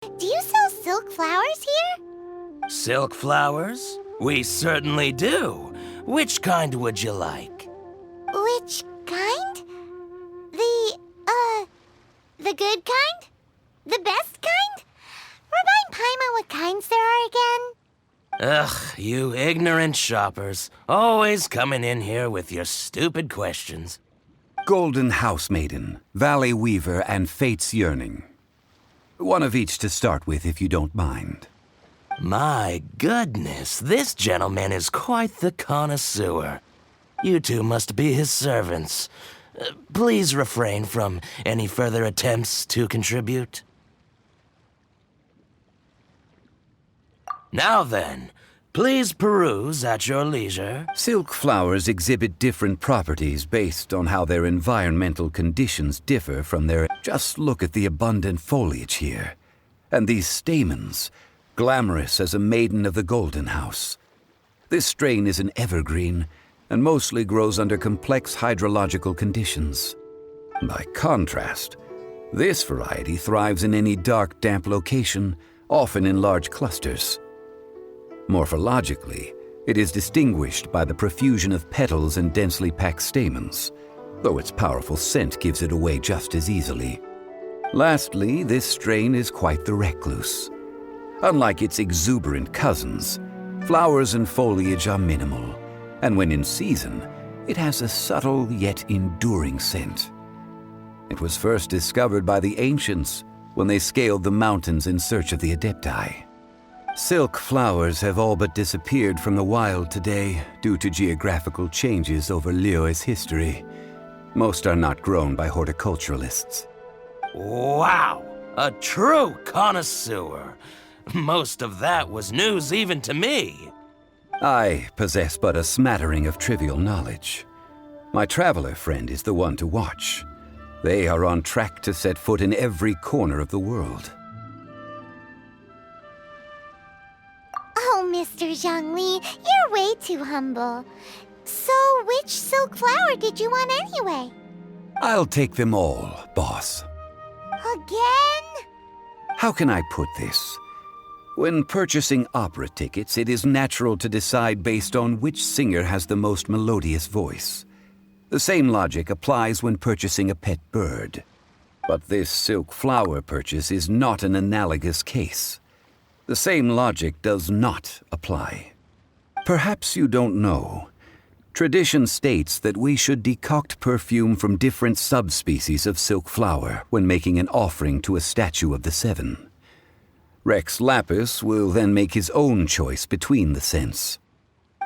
Do you sell silk flowers here? Silk flowers? We certainly do. Which kind would you like? Which kind? The good kind? The best kind? Remind Paimon what kinds there are again. Ugh, you ignorant shoppers. Always coming in here with your stupid questions. Golden Housemaiden, Valley Weaver, and Fate's Yearning. One of each to start with, if you don't mind. My goodness, this gentleman is quite the connoisseur. You two must be his servants. Please refrain from any further attempts to contribute. Now then, please peruse at your leisure. Silk flowers exhibit different properties based on how their environmental conditions differ from their... Just look at the abundant foliage here. And these stamens, glamorous as a maiden of the Golden House. This strain is an evergreen and mostly grows under complex hydrological conditions. By contrast, this variety thrives in any dark, damp location, often in large clusters. Morphologically, it is distinguished by the profusion of petals and densely packed stamens, though its powerful scent gives it away just as easily. Lastly, this strain is quite the recluse. Unlike its exuberant cousins, flowers and foliage are minimal, and when in season, it has a subtle yet enduring scent. It was first discovered by the ancients when they scaled the mountains in search of the Adepti. Silk flowers have all but disappeared from the wild today due to geographical changes over Liyue's history. Most are not grown by horticulturalists. Wow, a true connoisseur. Most of that was news even to me. I possess but a smattering of trivial knowledge. My traveler friend is the one to watch. They are on track to set foot in every corner of the world. Oh, Mr. Zhongli, you're way too humble. So, which silk flower did you want anyway? I'll take them all, boss. Again? How can I put this? When purchasing opera tickets, it is natural to decide based on which singer has the most melodious voice. The same logic applies when purchasing a pet bird. But this silk flower purchase is not an analogous case. The same logic does not apply. Perhaps you don't know. Tradition states that we should decoct perfume from different subspecies of silk flower when making an offering to a statue of the Seven. Rex Lapis will then make his own choice between the scents.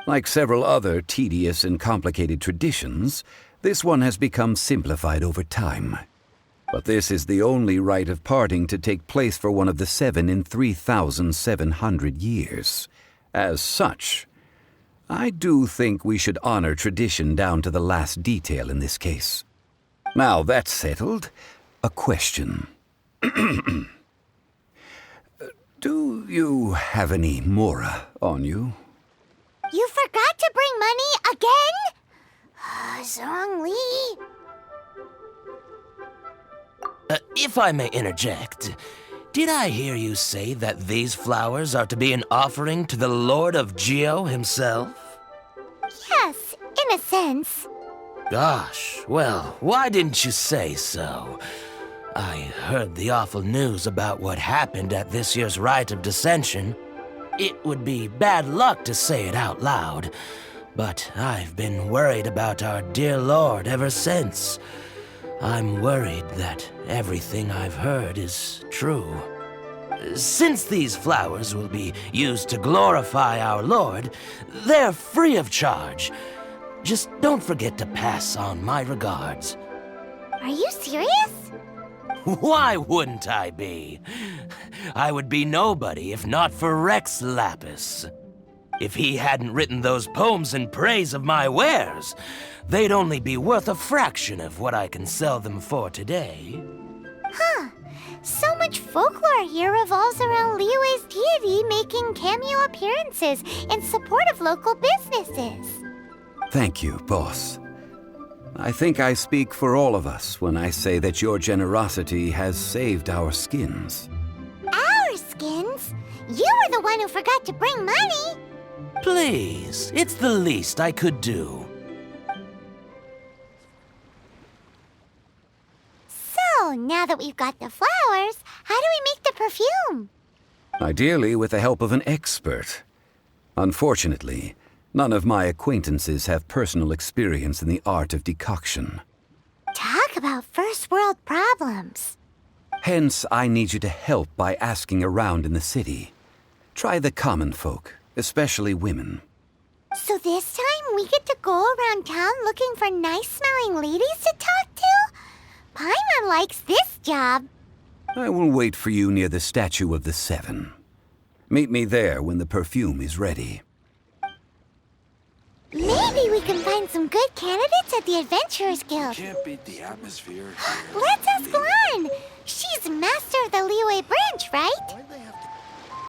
Like several other tedious and complicated traditions, this one has become simplified over time. But this is the only rite of parting to take place for one of the Seven in 3,700 years. As such, I do think we should honor tradition down to the last detail in this case. Now that's settled, a question. Do you have any mora on you? You forgot to bring money again? Zhongli. If I may interject, did I hear you say that these flowers are to be an offering to the Lord of Geo himself? Yes, in a sense. Gosh, well, why didn't you say so? I heard the awful news about what happened at this year's Rite of Dissension. It would be bad luck to say it out loud, but I've been worried about our dear Lord ever since. I'm worried that everything I've heard is true. Since these flowers will be used to glorify our Lord, they're free of charge. Just don't forget to pass on my regards. Are you serious? Why wouldn't I be? I would be nobody if not for Rex Lapis. If he hadn't written those poems in praise of my wares, they'd only be worth a fraction of what I can sell them for today. Huh. So much folklore here revolves around Liyue's deity making cameo appearances in support of local businesses. Thank you, boss. I think I speak for all of us when I say that your generosity has saved our skins. Our Skins. You were the one who forgot to bring money. Please, it's the least I could do. So, now that we've got the flowers, how do we make the perfume? Ideally with the help of an expert. Unfortunately, none of my acquaintances have personal experience in the art of decoction. Talk about first world problems. Hence, I need you to help by asking around in the city. Try the common folk, especially women. So this time we get to go around town looking for nice-smelling ladies to talk to? Paimon likes this job. I will wait for you near the statue of the Seven. Meet me there when the perfume is ready. Maybe we can find some good candidates at the Adventurers Guild. Can't beat the atmosphere. Let's ask Lan. She's master of the Liyue branch, right?